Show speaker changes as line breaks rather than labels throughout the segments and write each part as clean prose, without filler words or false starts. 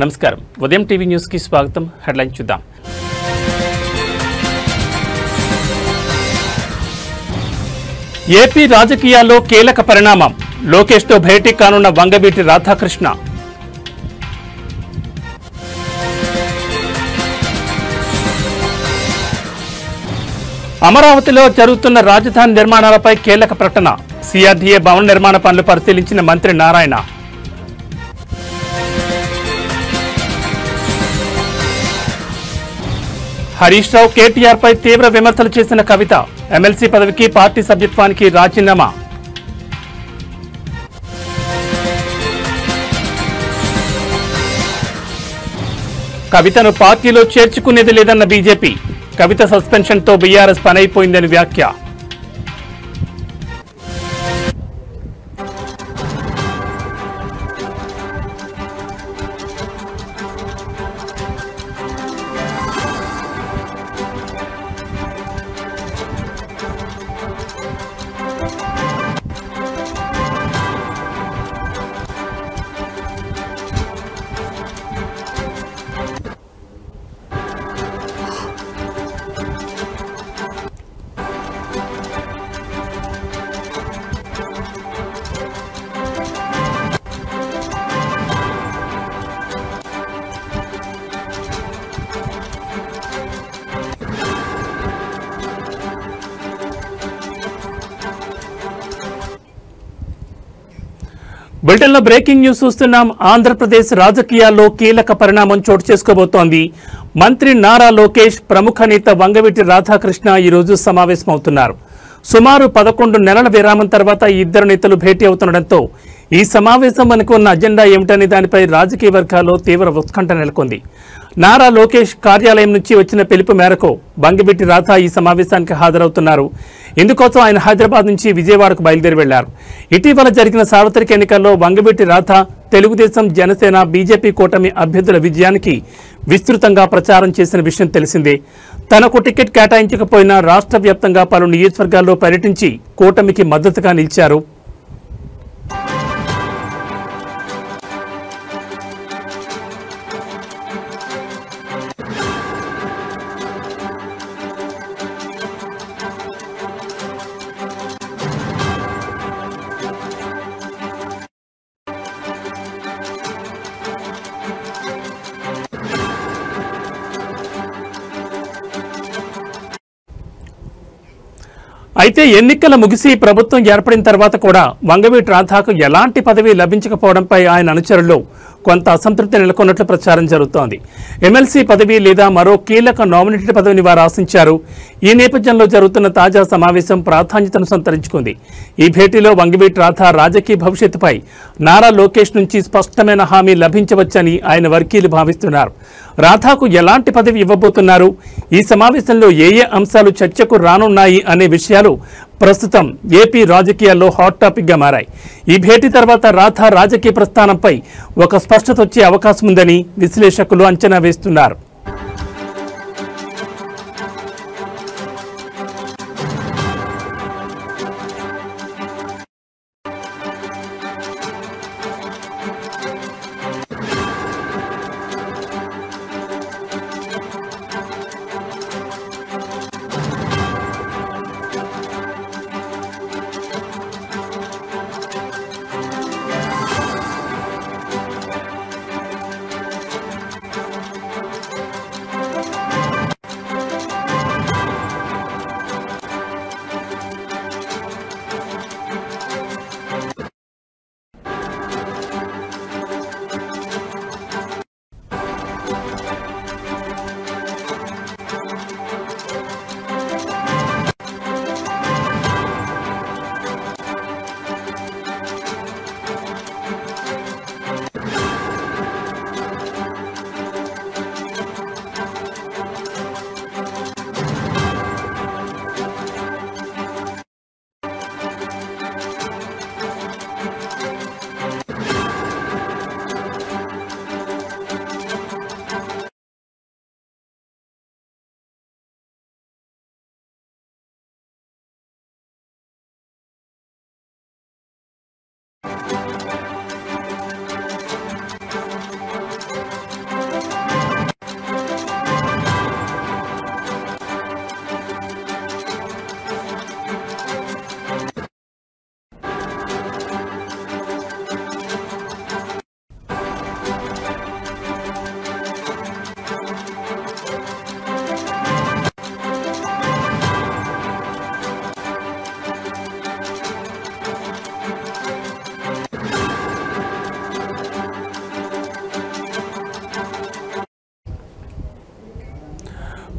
నమస్కారం ఉదయం TV news కి స్వాగతం హెడ్లైన్ చూద్దాం ఏపీ రాజకీయాల్లో కీలక పరిణామం లోకేష్ తో భేటీ కానున్న వంగవీటి రాధాకృష్ణ అమరావతిలో జరుగుతున్న రాజధాని నిర్మాణాలపై కీలక ప్రకటన సిఆర్డీఏ భవన నిర్మాణ పనులు పరిశీలించిన మంత్రి నారాయణ హరీష్ రావు కేటీఆర్ పై తీవ్ర విమర్శలు చేసిన కవిత ఎమ్మెల్సీ పదవికి పార్టీ సభ్యత్వానికి రాజీనామా కవితను పార్టీలో చేర్చుకునేది లేదన్న బీజేపీ కవిత సస్పెన్షన్ తో బీఆర్ఎస్ పనైపోయిందని వ్యాఖ్య బులెటిన్లో బ్రేకింగ్ న్యూస్ చూస్తున్నాం. ఆంధ్రప్రదేశ్ రాజకీయాల్లో కీలక పరిణామం చోటు చేసుకోబోతోంది. మంత్రి నారా లోకేష్ ప్రముఖ నేత వంగవీటి రాధాకృష్ణ ఈరోజు సమావేశమవుతున్నారు. సుమారు 11 నెలల విరామం తర్వాత ఈ ఇద్దరు నేతలు భేటీ అవుతుండటంతో ఈ సమావేశం మనకు ఉన్న అజెండా ఏమిటనే దానిపై రాజకీయ వర్గాల్లో తీవ్ర ఉత్కంఠ నెలకొంది. నారా లోకేష్ కార్యాలయం నుంచి వచ్చిన పిలుపు మేరకు వంగవీటి రాధా ఈ సమావేశానికి హాజరవుతున్నారు. ఇందుకోసం ఆయన హైదరాబాద్ నుంచి విజయవాడకు బయలుదేరి వెళ్లారు. ఇటీవల జరిగిన సార్వత్రిక ఎన్నికల్లో వంగవీటి రాధా తెలుగుదేశం, జనసేన, బీజేపీ కూటమి అభ్యర్థుల విజయానికి విస్తృతంగా ప్రచారం చేసిన విషయం తెలిసిందే. తనకు టికెట్ కేటాయించకపోయినా రాష్ట్ర వ్యాప్తంగా పలు నియోజకవర్గాల్లో పర్యటించి కూటమికి మద్దతుగా నిలిచారు. అయితే ఎన్నికల ముగిసి ప్రభుత్వం ఏర్పడిన తర్వాత కూడా వంగవీటి రాధాకు ఎలాంటి పదవి లభించకపోవడంపై ఆయన అనుచరుల్లో కొంత అసంతృప్తి నెలకొన్నట్లు ప్రచారం జరుగుతోంది. ఎమ్మెల్సీ పదవి లేదా మరో కీలక నామినేటెడ్ పదవిని వారు ఆశించారు. ఈ నేపథ్యంలో జరుగుతున్న తాజా సమావేశం ప్రాధాన్యతను సంతరించుకుంది. ఈ భేటీలో వంగవీటి రాధా రాజకీయ భవిష్యత్తుపై నారా లోకేష్ నుంచి స్పష్టమైన హామీ లభించవచ్చని ఆయన వర్గీయులు భావిస్తున్నారు. రాధాకు ఎలాంటి పదవి ఇవ్వబోతున్నారు, ఈ సమావేశంలో ఏ అంశాలు చర్చకు రానున్నాయి అనే విషయాలు ప్రస్తుతం ఏపీ రాజకీయాల్లో హాట్ టాపిక్ గా మారాయి. ఈ భేటీ తర్వాత రాధా రాజకీయ ప్రస్థానంపై ఒక స్పష్టత వచ్చే అవకాశం ఉందని విశ్లేషకులు అంచనా వేస్తున్నారు.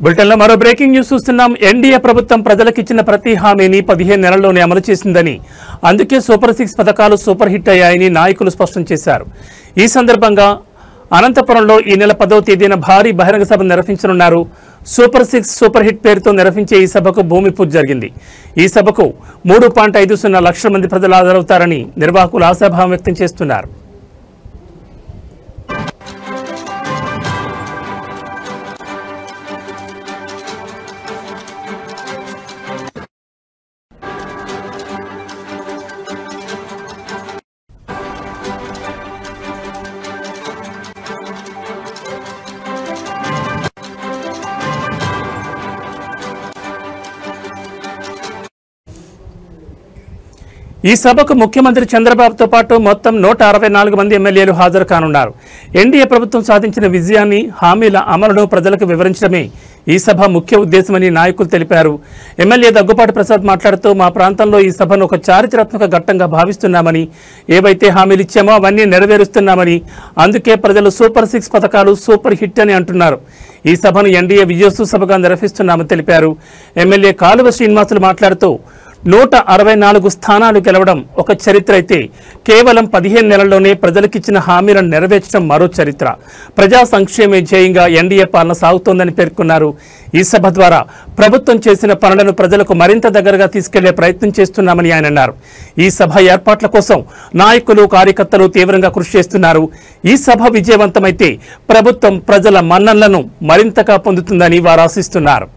బులెటిన్లో మరో బ్రేకింగ్ న్యూస్ చూస్తున్నాం. ఎన్డీఏ ప్రభుత్వం ప్రజలకు ఇచ్చిన ప్రతి హామీని 15 నెలల్లోనే అమలు చేసిందని, అందుకే సూపర్ 6 పథకాలు సూపర్ హిట్ అయ్యాయని నాయకులు స్పష్టం చేశారు. ఈ సందర్భంగా అనంతపురంలో ఈ నెల 10వ తేదీన భారీ బహిరంగ సభ నిర్వహించనున్నారు. సూపర్ 6 సూపర్ హిట్ పేరుతో నిర్వహించే ఈ సభకు భూమి పూజ జరిగింది. ఈ సభకు 3.50 లక్షల మంది ప్రజలు హాజరవుతారని నిర్వాహకులు ఆశాభావం వ్యక్తం చేస్తున్నారు. ఈ సభకు ముఖ్యమంత్రి చంద్రబాబుతో పాటు మొత్తం 164 మంది ఎమ్మెల్యేలు హాజరు కానున్నారు. ఎన్డీఏ ప్రభుత్వం సాధించిన విజయాన్ని, హామీల అమలును ప్రజలకు వివరించడమే ఈ సభ ముఖ్య ఉద్దేశమని నాయకులు తెలిపారు. ఎమ్మెల్యే దగ్గుపాటి ప్రసాద్ మాట్లాడుతూ, మా ప్రాంతంలో ఈ సభను ఒక చారిత్రాత్మక ఘట్టంగా భావిస్తున్నామని, ఏవైతే హామీలు ఇచ్చామో అవన్నీ నెరవేరుస్తున్నామని, అందుకే ప్రజలు సూపర్ 6 పథకాలు సూపర్ హిట్ అని అంటున్నారు. ఈ సభను ఎన్డీఏ విజయోత్సవ సభగా నిర్వహిస్తున్నామని తెలిపారు. ఎమ్మెల్యే కాలువ శ్రీనివాసులు మాట్లాడుతూ, 164 స్థానాలు గెలవడం ఒక చరిత్ర అయితే, కేవలం 15 నెలల్లోనే ప్రజలకిచ్చిన హామీలను నెరవేర్చడం మరో చరిత్ర. ప్రజా సంక్షేమే ధ్యేయంగా ఎన్డీఏ పాలన సాగుతోందని పేర్కొన్నారు. ఈ సభ ద్వారా ప్రభుత్వం చేసిన పనులను ప్రజలకు మరింత దగ్గరగా తీసుకెళ్లే ప్రయత్నం చేస్తున్నామని ఆయన అన్నారు. ఈ సభ ఏర్పాట్ల కోసం నాయకులు, కార్యకర్తలు తీవ్రంగా కృషి చేస్తున్నారు. ఈ సభ విజయవంతమైతే ప్రభుత్వం ప్రజల మన్ననలను మరింతగా పొందుతుందని వారు ఆశిస్తున్నారు.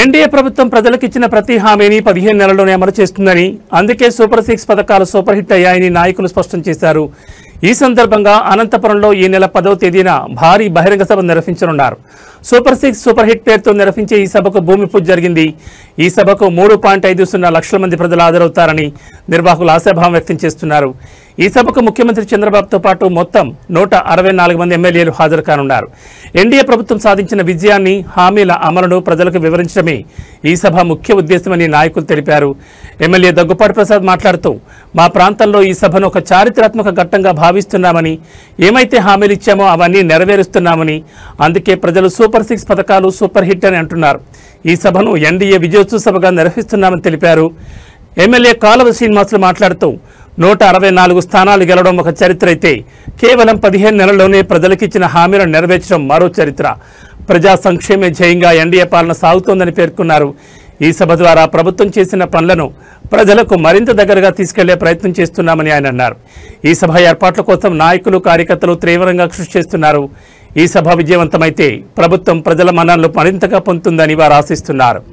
ఎన్డీఏ ప్రభుత్వం ప్రజలకు ఇచ్చిన ప్రతి హామీని 15 నెలల్లోనే అమలు చేస్తుందని, అందుకే సూపర్ 6 పథకాలు సూపర్ హిట్ అయ్యాయని నాయకులు స్పష్టం చేశారు. ఈ సందర్భంగా అనంతపురంలో ఈ నెల 10వ తేదీన భారీ బహిరంగ సభ నిర్వహించనున్నారు. సూపర్ 6 సూపర్ హిట్ పేరుతో నిర్వహించే ఈ సభకు భూమి పూజ జరిగింది. ఈ సభకు 3.50 లక్షల మంది ప్రజలు హాజరవుతారని నిర్వాహకులు ఆశాభావం వ్యక్తం చేస్తున్నారు. ఈ సభకు ముఖ్యమంత్రి చంద్రబాబుతో పాటు మొత్తం 164 మంది ఎమ్మెల్యేలు హాజరు కానున్నారు. ఎన్డీఏ ప్రభుత్వం సాధించిన విజయాన్ని, హామీల అమలును ప్రజలకు వివరించడమే ఈ సభ ముఖ్య ఉద్దేశమని నాయకులు తెలిపారు. ఎమ్మెల్యే దగ్గుపాటి ప్రసాద్ మాట్లాడుతూ, మా ప్రాంతంలో ఈ సభను ఒక చారిత్రాత్మక ఘట్టంగా భావిస్తున్నామని, ఏమైతే హామీలు ఇచ్చామో అవన్నీ నెరవేరుస్తున్నామని, అందుకే ప్రజలు సూపర్ 6 పథకాలు సూపర్ హిట్ అని అంటున్నారు. ఈ సభను ఎన్డీఏ విజయోత్సవ సభగా నిర్వహిస్తున్నామని తెలిపారు. ఎమ్మెల్యే కాలువ శ్రీనివాసులు మాట్లాడుతూ, 164 స్థానాలు గెలవడం ఒక చరిత్ర అయితే, కేవలం 15 నెలల్లోనే ప్రజలకిచ్చిన హామీలను నెరవేర్చడం మరో చరిత్ర. ప్రజా సంక్షేమే ధ్యేయంగా ఎన్డీఏ పాలన సాగుతోందని పేర్కొన్నారు. ఈ సభ ద్వారా ప్రభుత్వం చేసిన పనులను ప్రజలకు మరింత దగ్గరగా తీసుకెళ్లే ప్రయత్నం చేస్తున్నామని ఆయన అన్నారు. ఈ సభ ఏర్పాట్ల కోసం నాయకులు, కార్యకర్తలు తీవ్రంగా కృషి చేస్తున్నారు. ఈ సభ విజయవంతమైతే ప్రభుత్వం ప్రజల మన్ననలు మరింతగా పొందుతుందని వారు ఆశిస్తున్నారు.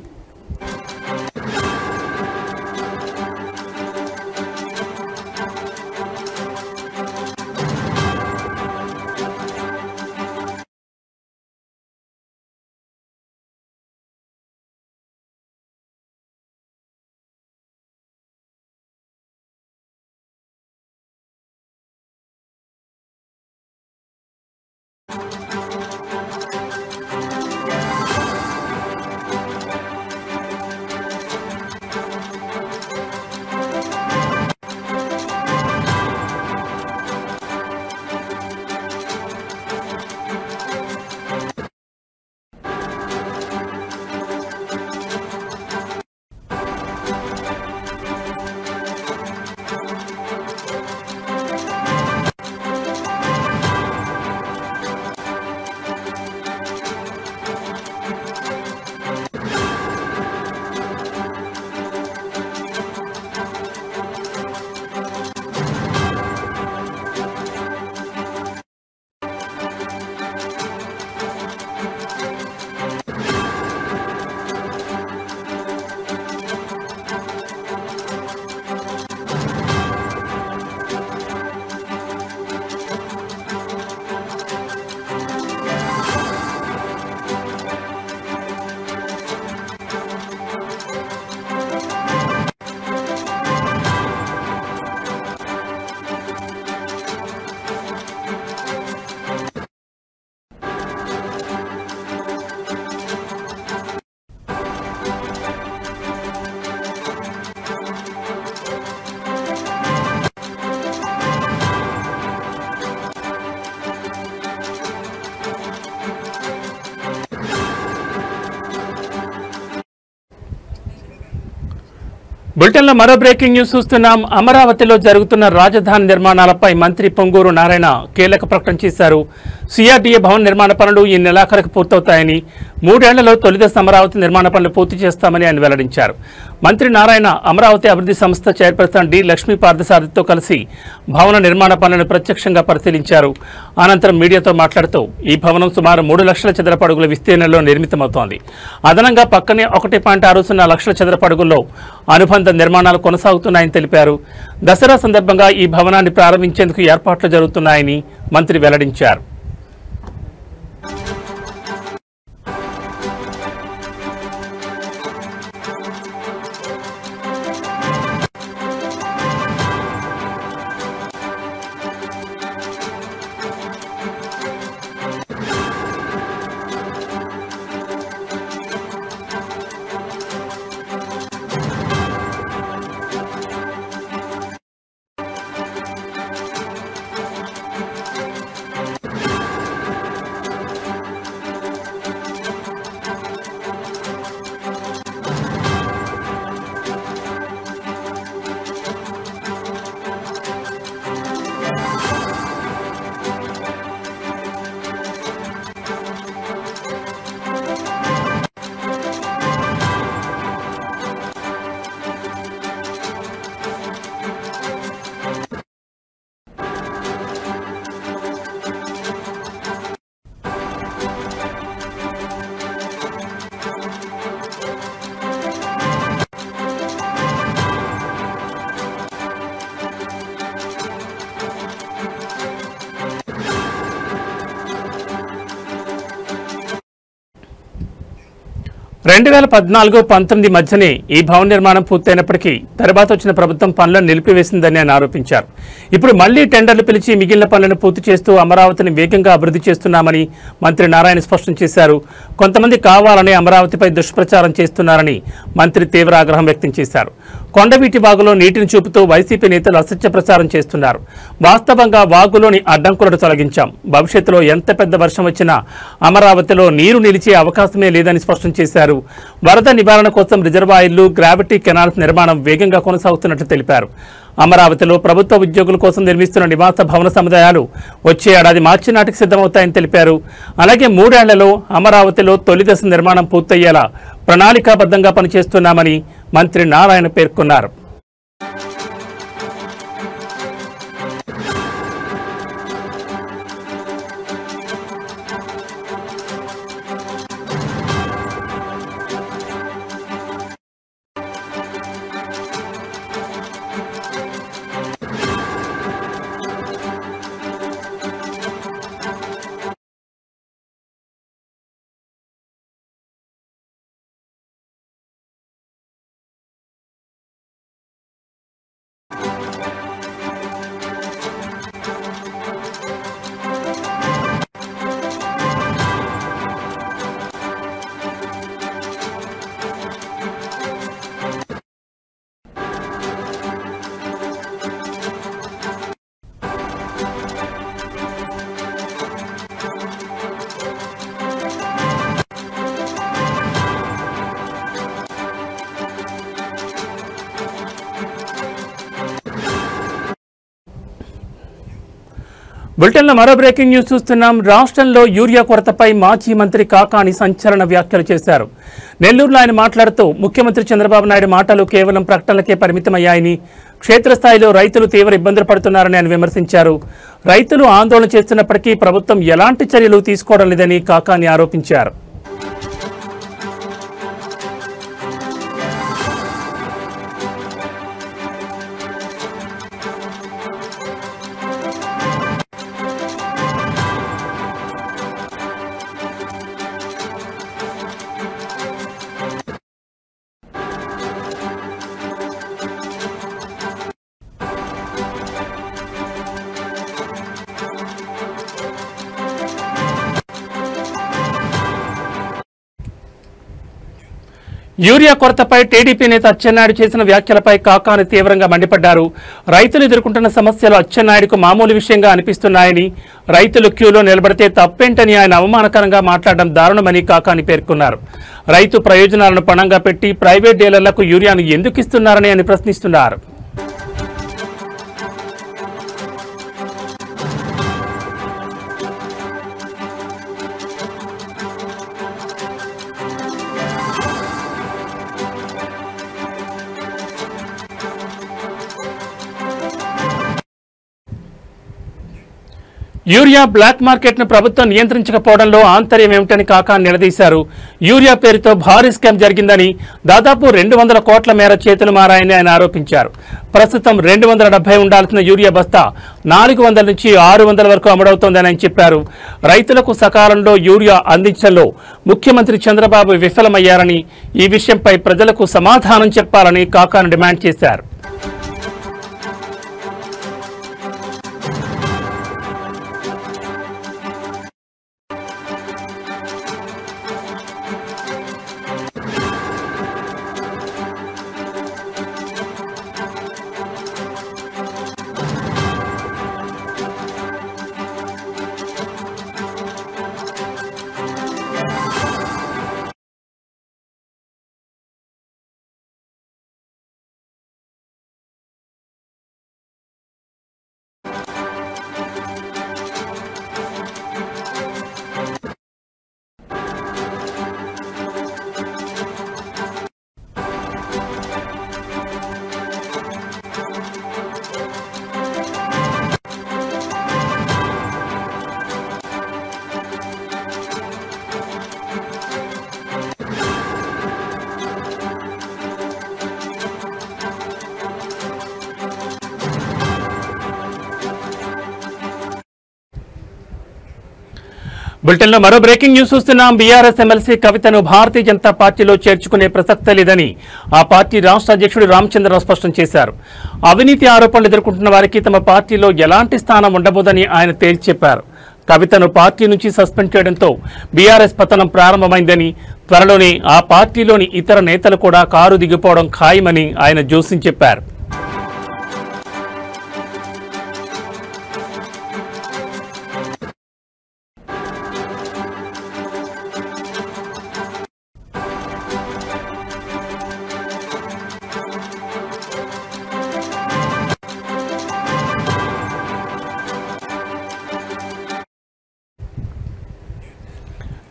బులెటిన్లో మరో బ్రేకింగ్ న్యూస్ చూస్తున్నాం. అమరావతిలో జరుగుతున్న రాజధాని నిర్మాణాలపై మంత్రి పొంగూరు నారాయణ కీలక ప్రకటన చేశారు. సిఆర్డీఏ భవన నిర్మాణ పనులు ఈ నెలాఖరుకు పూర్తవుతాయని, 3 ఏళ్లలో తొలిదశ అమరావతి నిర్మాణ పనులు పూర్తి చేస్తామని ఆయన వెల్లడించారు. మంత్రి నారాయణ అమరావతి అభివృద్ధి సంస్థ చైర్పర్సన్ డి లక్ష్మీ పార్థసారథితో కలిసి భవన నిర్మాణ పనులను ప్రత్యక్షంగా పరిశీలించారు. అనంతరం మీడియాతో మాట్లాడుతూ ఈ భవనం సుమారు 3 లక్షల చదరపు అడుగుల విస్తీర్ణంలో నిర్మితమవుతోంది. అదనంగా పక్కనే 1.60 లక్షల చదరపు అడుగుల్లో అనుబంధ నిర్మాణాలు కొనసాగుతున్నాయని తెలిపారు. దసరా సందర్భంగా ఈ భవనాన్ని ప్రారంభించేందుకు ఏర్పాట్లు జరుగుతున్నాయని మంత్రి వెల్లడించారు. రెండు 2014-19 మధ్యనే ఈ భవన నిర్మాణం పూర్తయినప్పటికీ తర్వాత వచ్చిన ప్రభుత్వం పనులను నిలిపివేసిందని ఆయన ఆరోపించారు. ఇప్పుడు మళ్లీ టెండర్లు పిలిచి మిగిలిన పనులను పూర్తి చేస్తూ అమరావతిని వేగంగా అభివృద్ధి చేస్తున్నామని మంత్రి నారాయణ స్పష్టం చేశారు. కొంతమంది కావాలని అమరావతిపై దుష్ప్రచారం చేస్తున్నారని మంత్రి తీవ్ర ఆగ్రహం వ్యక్తం చేశారు. కొండవీటి వాగులో నీటిని చూపుతూ వైసీపీ నేతలు అసత్య ప్రచారం చేస్తున్నారు. వాస్తవంగా వాగులోని అడ్డంకులను తొలగించాం. భవిష్యత్తులో ఎంత పెద్ద వర్షం వచ్చినా అమరావతిలో నీరు నిలిచే అవకాశమే లేదని స్పష్టం చేశారు. వరద నివారణ కోసం రిజర్వాయర్లు, గ్రావిటీ కెనాల్స్ నిర్మాణం వేగంగా కొనసాగుతున్నట్లు తెలిపారు. అమరావతిలో ప్రభుత్వ ఉద్యోగుల కోసం నిర్మిస్తున్న నివాస భవన సముదాయాలు వచ్చే ఏడాది మార్చి నాటికి సిద్ధమవుతాయని తెలిపారు. అలాగే 3 ఏళ్లలో అమరావతిలో తొలి దశ నిర్మాణం పూర్తయ్యేలా ప్రణాళికాబద్ధంగా పనిచేస్తున్నామని మంత్రి నారాయణ పేర్కొన్నారు. బులెటిన్లో మరో బ్రేకింగ్ న్యూస్ చూస్తున్నాం. రాష్ట్రంలో యూరియా కొరతపై మాజీ మంత్రి కాకాని సంచలన వ్యాఖ్యలు చేశారు. నెల్లూరులో ఆయన మాట్లాడుతూ ముఖ్యమంత్రి చంద్రబాబు నాయుడు మాటలు కేవలం ప్రకటనలకే పరిమితమయ్యాయని, క్షేత్రస్థాయిలో రైతులు తీవ్ర ఇబ్బందులు పడుతున్నారని ఆయన విమర్శించారు. రైతులు ఆందోళన చేస్తున్నప్పటికీ ప్రభుత్వం ఎలాంటి చర్యలు తీసుకోవడం లేదని కాకాని ఆరోపించారు. యూరియా కొరతపై టీడీపీ నేత అచ్చెన్నాయుడు చేసిన వ్యాఖ్యలపై కాకాని తీవ్రంగా మండిపడ్డారు. రైతులు ఎదుర్కొంటున్న సమస్యలు అచ్చెన్నాయుడుకు మామూలు విషయంగా అనిపిస్తున్నాయని, రైతులు క్యూలో నిలబడితే తప్పేంటని ఆయన అవమానకరంగా మాట్లాడడం దారుణమని కాకాని పేర్కొన్నారు. రైతు ప్రయోజనాలను పణంగా పెట్టి ప్రైవేట్ డీలర్లకు యూరియాను ఎందుకు ఇస్తున్నారని ఆయన ప్రశ్నిస్తున్నారు. యూరియా బ్లాక్ మార్కెట్ను ప్రభుత్వం నియంత్రించకపోవడంలో ఆంతర్యం ఏమిటని కాకాని నిలదీశారు. యూరియా పేరుతో భారీ స్కామ్ జరిగిందని, దాదాపు 200 కోట్ల మేర చేతులు మారాయని ఆయన ఆరోపించారు. ప్రస్తుతం 270 ఉండాల్సిన యూరియా బస్తా 400 నుంచి 600 వరకు అమ్ముడవుతోందని ఆయన చెప్పారు. రైతులకు సకాలంలో యూరియా అందించడంలో ముఖ్యమంత్రి చంద్రబాబు విఫలమయ్యారని, ఈ విషయంపై ప్రజలకు సమాధానం చెప్పాలని కాకాని డిమాండ్ చేశారు. బులెటిన్లో మరో బ్రేకింగ్ న్యూస్ చూస్తున్నాం. బీఆర్ఎస్ ఎమ్మెల్సీ కవితను భారతీయ జనతా పార్టీలో చేర్చుకునే ప్రసక్తే లేదని ఆ పార్టీ రాష్ట్ర అధ్యక్షుడు రామచంద్రరావు స్పష్టం చేశారు. అవినీతి ఆరోపణలు ఎదుర్కొంటున్న వారికి తమ పార్టీలో ఎలాంటి స్థానం ఉండబోదని ఆయన తేల్చి చెప్పారు. కవితను పార్టీ నుంచి సస్పెండ్ చేయడంతో బీఆర్ఎస్ పతనం ప్రారంభమైందని, త్వరలోనే ఆ పార్టీలోని ఇతర నేతలు కూడా కారు దిగిపోవడం ఖాయమని ఆయన జోస్యం చెప్పారు.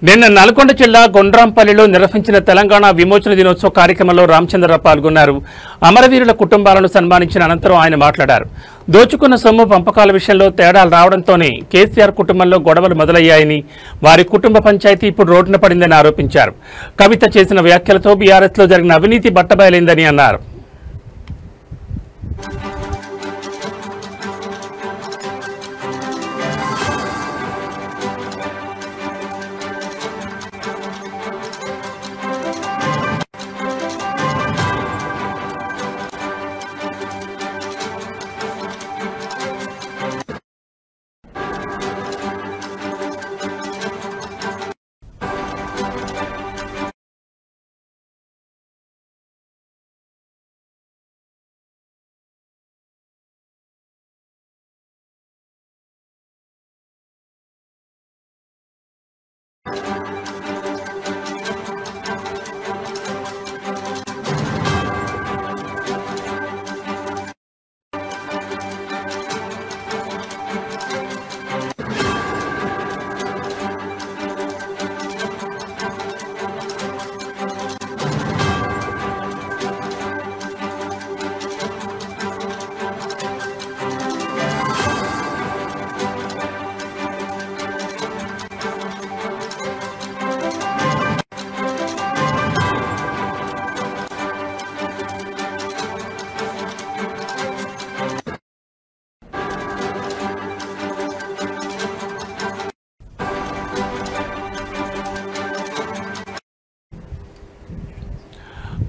నిన్న నల్గొండ జిల్లా గొండ్రాంపల్లిలో నిర్వహించిన తెలంగాణ విమోచన దినోత్సవ కార్యక్రమంలో రామచంద్రరావు పాల్గొన్నారు. అమరవీరుల కుటుంబాలను సన్మానించిన అనంతరం ఆయన మాట్లాడారు. దోచుకున్న సొమ్ము పంపకాల విషయంలో తేడాలు రావడంతోనే కేసీఆర్ కుటుంబంలో గొడవలు మొదలయ్యాయని, వారి కుటుంబ పంచాయతీ ఇప్పుడు రోడ్డున పడిందని ఆరోపించారు. కవిత చేసిన వ్యాఖ్యలతో బీఆర్ఎస్లో జరిగిన అవినీతి బట్టబయలైందని అన్నారు.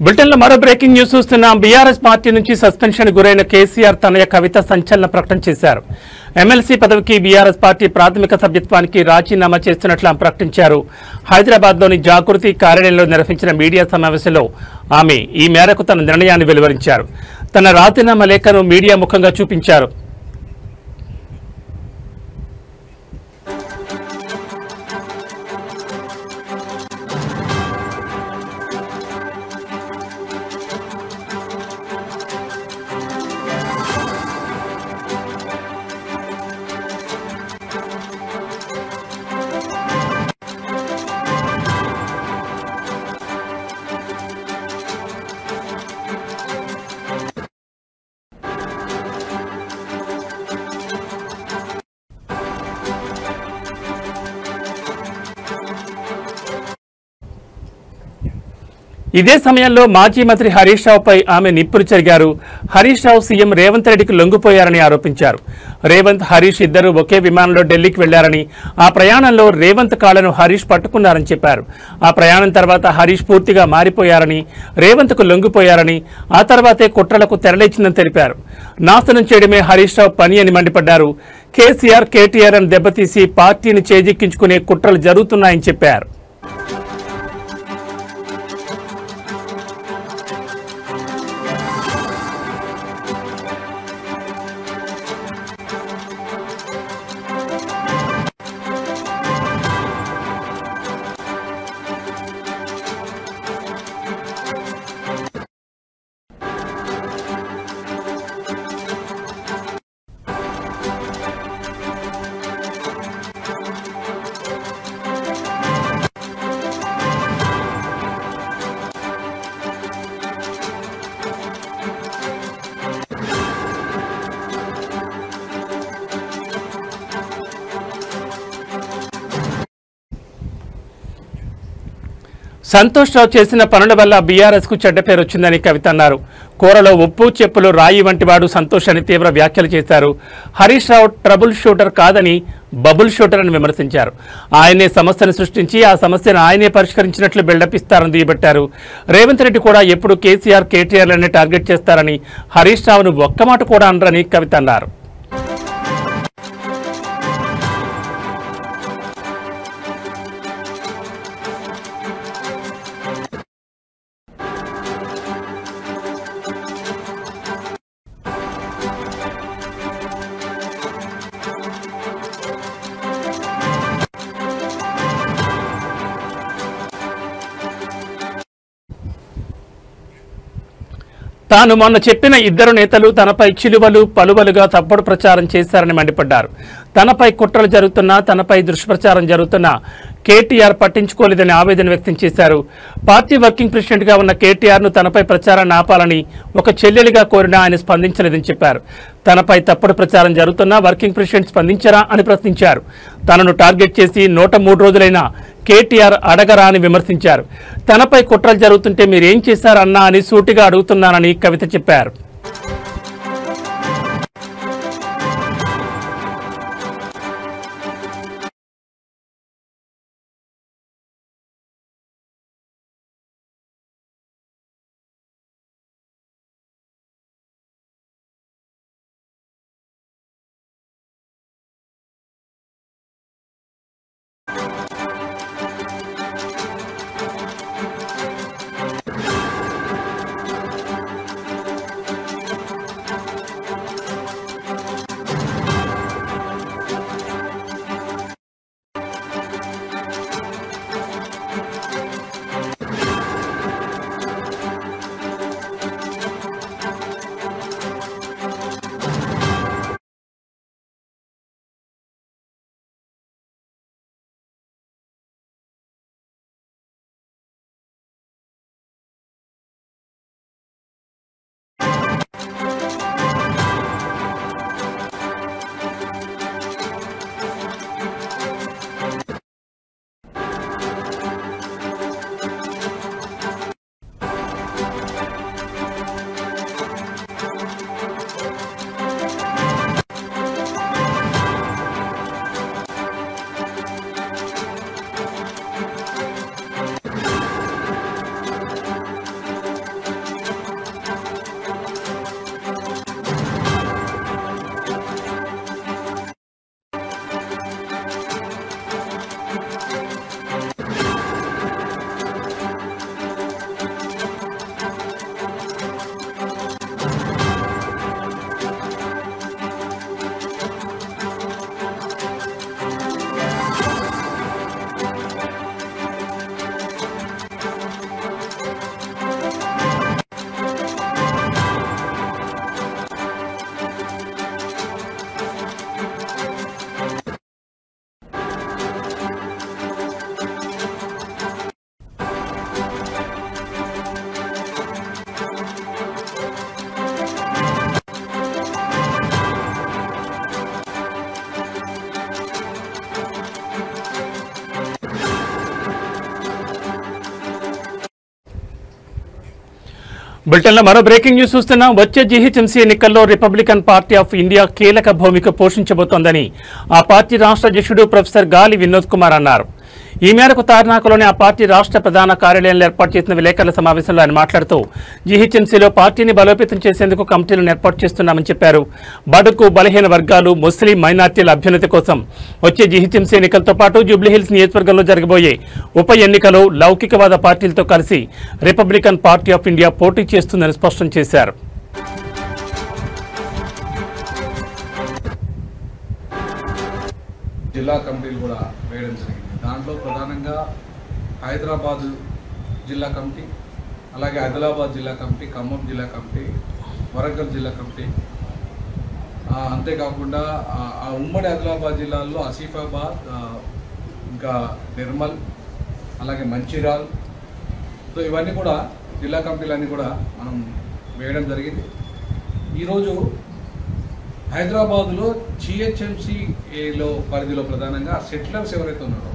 బులెటిన్లో మరో బ్రేకింగ్ న్యూస్ చూస్తున్నాం. బీఆర్ఎస్ పార్టీ నుంచి సస్పెన్షన్ గురైన కేసీఆర్ తనయ కవిత సంచలన ప్రకటన చేశారు. ఎమ్మెల్సీ పదవికి బీఆర్ఎస్ పార్టీ ప్రాథమిక సభ్యత్వానికి రాజీనామా చేస్తున్నట్లు ఆమె ప్రకటించారు. హైదరాబాద్లోని జాగృతి కార్యాలయంలో నిర్వహించిన మీడియా సమావేశంలో ఆమె ఈ మేరకు తన నిర్ణయాన్ని వెలువరించారు. తన రాజీనామా లేఖను మీడియా ముఖంగా చూపించారు. ఇదే సమయంలో మాజీ మంత్రి హరీష్ రావుపై ఆమె నిప్పులు చెరిగారు. హరీష్ రావు సీఎం రేవంత్ రెడ్డికి లొంగిపోయారని ఆరోపించారు. రేవంత్, హరీష్ ఇద్దరు ఒకే విమానంలో ఢిల్లీకి వెళ్లారని, ఆ ప్రయాణంలో రేవంత్ కాళ్లను హరీష్ పట్టుకున్నారని చెప్పారు. ఆ ప్రయాణం తర్వాత హరీష్ పూర్తిగా మారిపోయారని, రేవంత్కు లొంగిపోయారని, ఆ తర్వాతే కుట్రలకు తెరలేచిందని తెలిపారు. నాశనం చేయడమే హరీష్ రావు పని అని మండిపడ్డారు. కేసీఆర్, కేటీఆర్ అని దెబ్బతీసి పార్టీని చేజిక్కించుకునే కుట్రలు జరుగుతున్నాయని చెప్పారు. సంతోష్ రావు చేసిన పనుల వల్ల బీఆర్ఎస్ కు చెడ్డ పేరు వచ్చిందని కవిత అన్నారు. కూరలో ఉప్పు, చెప్పులు రాయి వంటి వాడు సంతోష్ అని తీవ్ర వ్యాఖ్యలు చేశారు. హరీష్ రావు ట్రబుల్ షూటర్ కాదని బబుల్ షూటర్ అని విమర్శించారు. ఆయనే సమస్యను సృష్టించి ఆ సమస్యను ఆయనే పరిష్కరించినట్లు బిల్డప్ ఇస్తారని దుయ్యబట్టారు. రేవంత్ రెడ్డి కూడా ఎప్పుడు కేసీఆర్, కేటీఆర్లనే టార్గెట్ చేస్తారని, హరీష్ రావును ఒక్క మాట కూడా అనరని కవిత అన్నారు. తాను మొన్న చెప్పిన ఇద్దరు నేతలు తనపై చిలువలు పలువలుగా తప్పుడు ప్రచారం చేశారని మండిపడ్డారు. తనపై కుట్రలు జరుగుతున్నా, తనపై దుష్ప్రచారం జరుగుతున్నా కేటీఆర్ పట్టించుకోలేదని ఆవేదన వ్యక్తం చేశారు. పార్టీ వర్కింగ్ ప్రెసిడెంట్గా ఉన్న కేటీఆర్ను తనపై ప్రచారాన్ని ఆపాలని ఒక చెల్లెలిగా కోరినా ఆయన స్పందించలేదని చెప్పారు. తనపై తప్పుడు ప్రచారం జరుగుతున్నా వర్కింగ్ ప్రెసిడెంట్ స్పందించరా అని ప్రశ్నించారు. తనను టార్గెట్ చేసి 103 రోజులైనా కేటీఆర్ అడగరా అని విమర్శించారు. తనపై కుట్రలు జరుగుతుంటే మీరేం చేశారన్నా అని సూటిగా అడుగుతున్నానని కవిత చెప్పారు. బులెటిన్లో మరో బ్రేకింగ్ న్యూస్ చూస్తున్నాం. వచ్చే జీహెచ్ఎంసీ ఎన్నికల్లో రిపబ్లికన్ పార్టీ ఆఫ్ ఇండియా కీలక భూమిక పోషించబోతోందని ఆ పార్టీ రాష్ట్ర అధ్యక్షుడు ప్రొఫెసర్ గాలి వినోద్ కుమార్ అన్నారు. ఈ మేరకు తార్నాకలోని ఆ పార్టీ రాష్ట్ర ప్రధాన కార్యాలయంలో ఏర్పాటు చేసిన విలేకరుల సమావేశంలో ఆయన మాట్లాడుతూ జీహెచ్ఎంసీలో పార్టీని బలోపేతం చేసేందుకు కమిటీలను ఏర్పాటు చేస్తున్నామని చెప్పారు. బడుగు బలహీన వర్గాలు, ముస్లిం మైనార్టీల అభ్యున్నతి కోసం వచ్చే జీహెచ్ఎంసీ ఎన్నికలతో పాటు జూబ్లీహిల్స్ నియోజకవర్గంలో జరగబోయే ఉప ఎన్నికలో లౌకికవాద పార్టీలతో కలిసి రిపబ్లికన్ పార్టీ ఆఫ్ ఇండియా పోటీ చేస్తుందని స్పష్టం చేశారు.
జిల్లా కమిటీలు కూడా వేయడం జరిగింది. దాంట్లో ప్రధానంగా హైదరాబాద్ జిల్లా కమిటీ, అలాగే ఆదిలాబాద్ జిల్లా కమిటీ, ఖమ్మం జిల్లా కమిటీ, వరంగల్ జిల్లా కమిటీ, అంతేకాకుండా ఆ ఉమ్మడి ఆదిలాబాద్ జిల్లాల్లో ఆసిఫాబాద్, ఇంకా నిర్మల్, అలాగే మంచిర్యాల్, సో ఇవన్నీ కూడా జిల్లా కమిటీలన్నీ కూడా మనం వేయడం జరిగింది. ఈరోజు హైదరాబాద్లో జిహెచ్ఎంసీలో పరిధిలో ప్రధానంగా సెటిలర్స్ ఎవరైతే ఉన్నారో,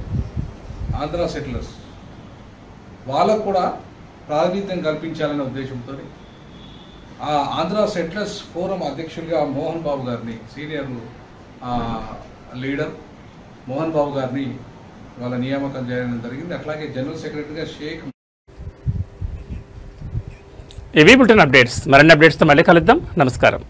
ఆంధ్ర సెటిలర్స్, వాళ్ళకు కూడా ప్రాతినిధ్యం కల్పించాలనే ఉద్దేశంతో ఆ ఆంధ్ర సెటిలర్స్ ఫోరం అధ్యక్షులుగా మోహన్ బాబు గారిని, సీనియర్ లీడర్ మోహన్ బాబు గారిని వాళ్ళ నియామకం చేయడం జరిగింది. అట్లాగే జనరల్ సెక్రటరీగా షేక్.
ఇవి బులెటిన్ అప్డేట్స్. మరిన్ని అప్డేట్స్తో మళ్ళీ కలుద్దాం. నమస్కారం.